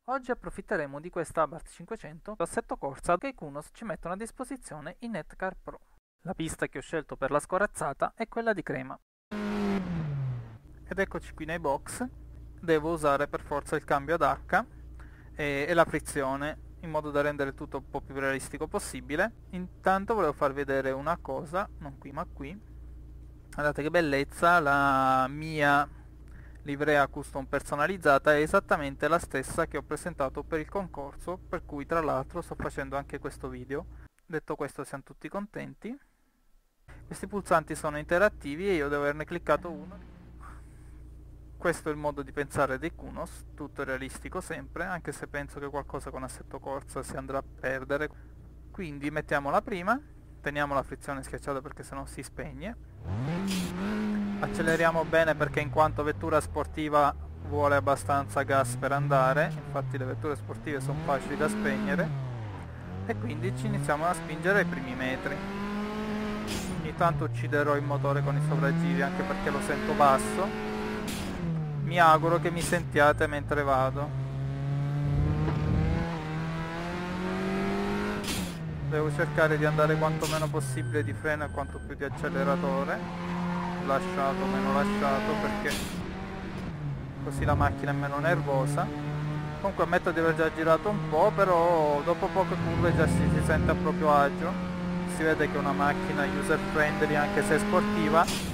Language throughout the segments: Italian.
Oggi approfitteremo di questa Abarth 500 assetto corsa che i Kunos ci mettono a disposizione in Netcar Pro. La pista che ho scelto per la scorazzata è quella di Crema. Ed eccoci qui nei box. Devo usare per forza il cambio ad H e la frizione in modo da rendere tutto un po' più realistico possibile. Intanto volevo farvi vedere una cosa, non qui ma qui. Guardate che bellezza, la mia livrea custom personalizzata è esattamente la stessa che ho presentato per il concorso, per cui tra l'altro sto facendo anche questo video. Detto questo, siamo tutti contenti. Questi pulsanti sono interattivi e io devo averne cliccato uno. Questo è il modo di pensare dei Kunos, tutto realistico sempre, anche se penso che qualcosa con assetto corsa si andrà a perdere. Quindi mettiamo la prima, teniamo la frizione schiacciata perché sennò si spegne. Acceleriamo bene perché in quanto vettura sportiva vuole abbastanza gas per andare, infatti le vetture sportive sono facili da spegnere, e quindi ci iniziamo a spingere ai primi metri. Ogni tanto ucciderò il motore con i sopraggiri anche perché lo sento basso. Mi auguro che mi sentiate mentre vado. Devo cercare di andare quanto meno possibile di freno e quanto più di acceleratore. Lasciato, meno lasciato, perché così la macchina è meno nervosa. Comunque ammetto di aver già girato un po', però dopo poche curve già si sente a proprio agio. Si vede che è una macchina user friendly anche se sportiva.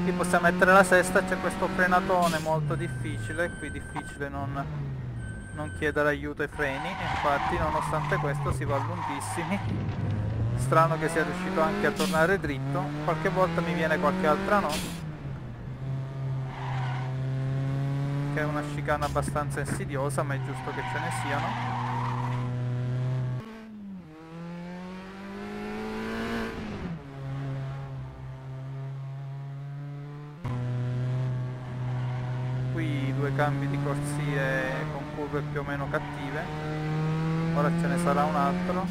Qui possiamo mettere la sesta, c'è questo frenatone molto difficile, qui difficile non chiedere aiuto ai freni, infatti nonostante questo si va lunghissimi. Strano che sia riuscito anche a tornare dritto, qualche volta mi viene qualche altra no, che è una chicana abbastanza insidiosa, ma è giusto che ce ne siano. Qui due cambi di corsie con curve più o meno cattive, ora ce ne sarà un altro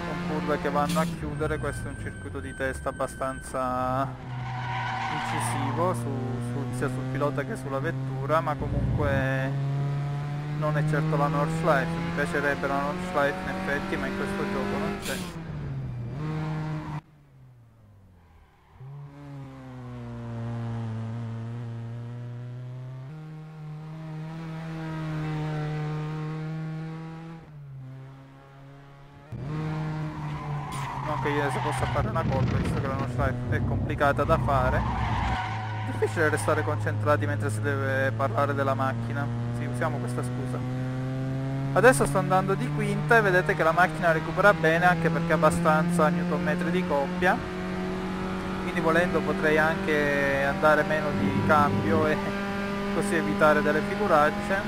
con curve che vanno a chiudere. Questo è un circuito di testa abbastanza incisivo sia sul pilota che sulla vettura, ma comunque non è certo la Nordschleife. Mi piacerebbe la Nordschleife in effetti, ma in questo gioco non c'è. Non che io si possa fare una colpa, visto che la nostra è complicata da fare. È difficile restare concentrati mentre si deve parlare della macchina. Sì, usiamo questa scusa. Adesso sto andando di quinta e vedete che la macchina recupera bene, anche perché ha abbastanza newton-metri di coppia. Quindi volendo potrei anche andare meno di cambio e così evitare delle figuracce.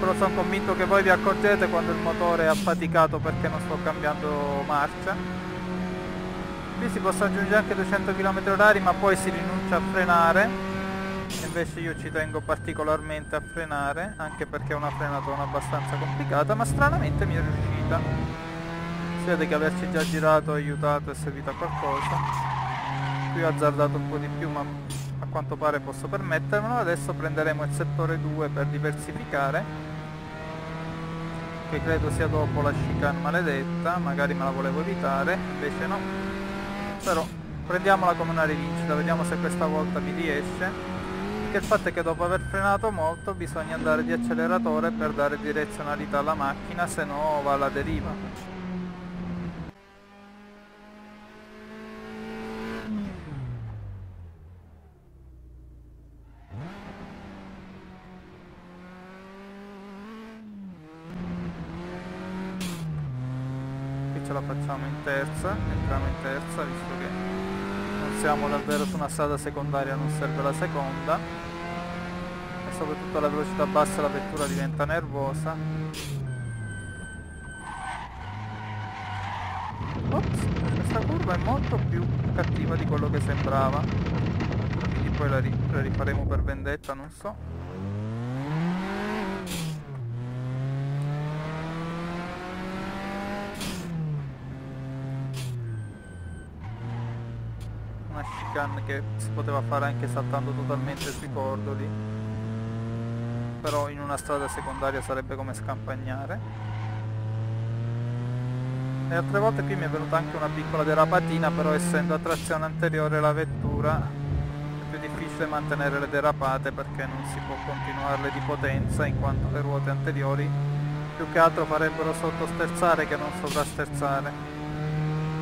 Però sono convinto che voi vi accorgete quando il motore è affaticato perché non sto cambiando marcia. Qui si possono raggiungere anche 200 km/h, ma poi si rinuncia a frenare, invece io ci tengo particolarmente a frenare, anche perché è una frenatona abbastanza complicata, ma stranamente mi è riuscita. Si vede che averci già girato ha aiutato e servito a qualcosa. Qui ho azzardato un po' di più, ma a quanto pare posso permettermelo. Adesso prenderemo il settore 2 per diversificare, che credo sia dopo la chicane maledetta, magari me la volevo evitare, invece no. Però prendiamola come una rivincita, vediamo se questa volta mi riesce, perché il fatto è che dopo aver frenato molto bisogna andare di acceleratore per dare direzionalità alla macchina, se no va alla deriva. Ce la facciamo in terza, entriamo in terza, visto che non siamo davvero su una strada secondaria, non serve la seconda, e soprattutto alla velocità bassa la vettura diventa nervosa. Ops, questa curva è molto più cattiva di quello che sembrava, quindi poi la rifaremo per vendetta, non so. chicane che si poteva fare anche saltando totalmente sui cordoli, però in una strada secondaria sarebbe come scampagnare. E altre volte qui mi è venuta anche una piccola derapatina, però essendo a trazione anteriore la vettura è più difficile mantenere le derapate perché non si può continuarle di potenza, in quanto le ruote anteriori più che altro farebbero sottosterzare che non sovrasterzare.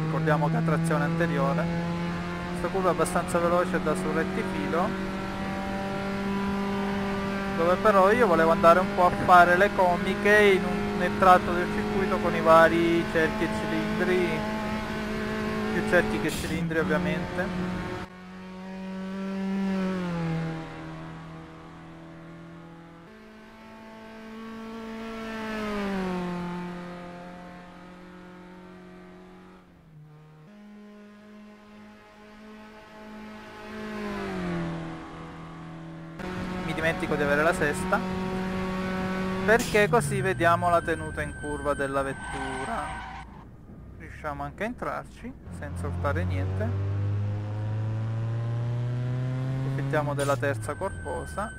Ricordiamo che a trazione anteriore. Questa curva è abbastanza veloce da sul rettifilo, dove però io volevo andare un po' a fare le comiche nel tratto del circuito con i vari cerchi e cilindri, più cerchi che cilindri ovviamente. Mi dimentico di avere la sesta, perché così vediamo la tenuta in curva della vettura. Riusciamo anche a entrarci senza urtare niente. Approfittiamo della terza corposa.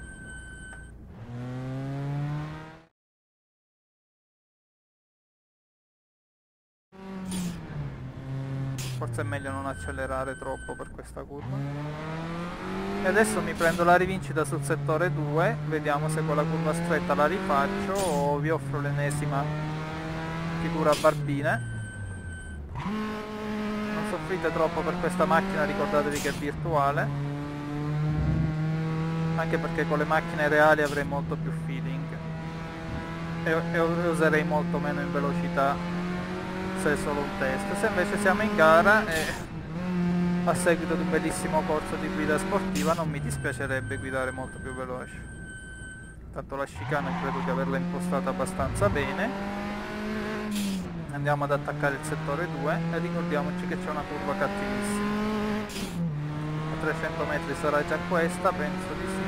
Forse è meglio non accelerare troppo per questa curva. E adesso mi prendo la rivincita sul settore 2, vediamo se quella curva stretta la rifaccio o vi offro l'ennesima figura a barbine. Non soffrite troppo per questa macchina, ricordatevi che è virtuale, anche perché con le macchine reali avrei molto più feeling e userei molto meno in velocità se è solo un test. Se invece siamo in gara e a seguito di un bellissimo corso di guida sportiva non mi dispiacerebbe guidare molto più veloce. Tanto la chicane credo di averla impostata abbastanza bene. Andiamo ad attaccare il settore 2 e ricordiamoci che c'è una curva cattivissima. A 300 metri sarà già questa, penso di sì.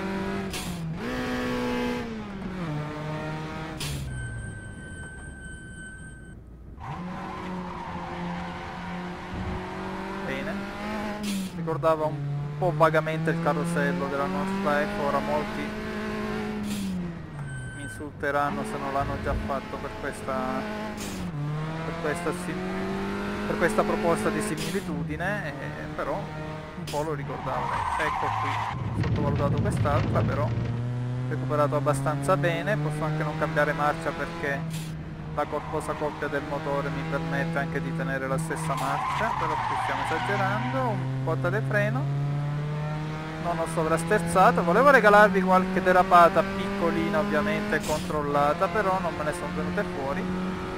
Ricordava un po' vagamente il carosello della Northlife, ora molti mi insulteranno se non l'hanno già fatto per questa proposta di similitudine, però un po' lo ricordavo. Ecco qui, sottovalutato quest'altra, però recuperato abbastanza bene. Posso anche non cambiare marcia perché la corposa coppia del motore mi permette anche di tenere la stessa marcia, però qui stiamo esagerando. Un po' di freno, non ho sovrasterzato, volevo regalarvi qualche derapata piccolina ovviamente controllata, però non me ne sono venute fuori.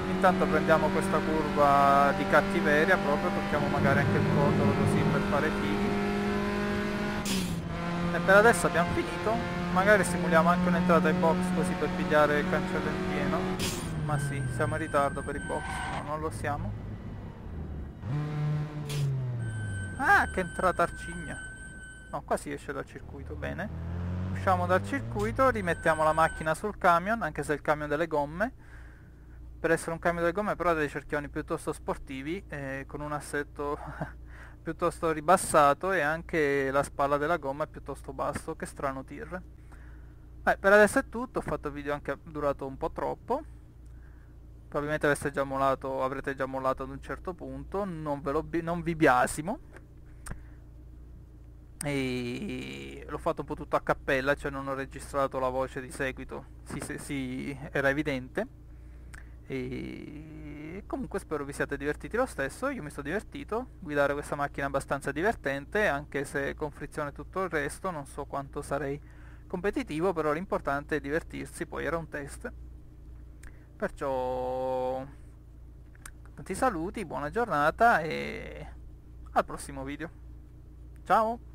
Intanto prendiamo questa curva di cattiveria proprio, tocchiamo magari anche il cordolo così per fare fighi. E per adesso abbiamo finito, magari simuliamo anche un'entrata in box così per pigliare il cancello in pieno. Ma sì, siamo in ritardo per i box, no, non lo siamo. Ah, che entrata arcigna. No, qua si esce dal circuito, bene. Usciamo dal circuito, rimettiamo la macchina sul camion, anche se è il camion delle gomme. Per essere un camion delle gomme però ha dei cerchioni piuttosto sportivi, con un assetto piuttosto ribassato, e anche la spalla della gomma è piuttosto basso, che strano tir. Per adesso è tutto, ho fatto il video anche durato un po' troppo. Probabilmente avrete già mollato ad un certo punto, non vi biasimo. E l'ho fatto un po' tutto a cappella, cioè non ho registrato la voce di seguito, sì, era evidente. E comunque spero vi siate divertiti lo stesso, io mi sto divertito, guidare questa macchina è abbastanza divertente, anche se con frizione e tutto il resto, non so quanto sarei competitivo, però l'importante è divertirsi, poi era un test. Perciò tanti saluti, buona giornata e al prossimo video. Ciao!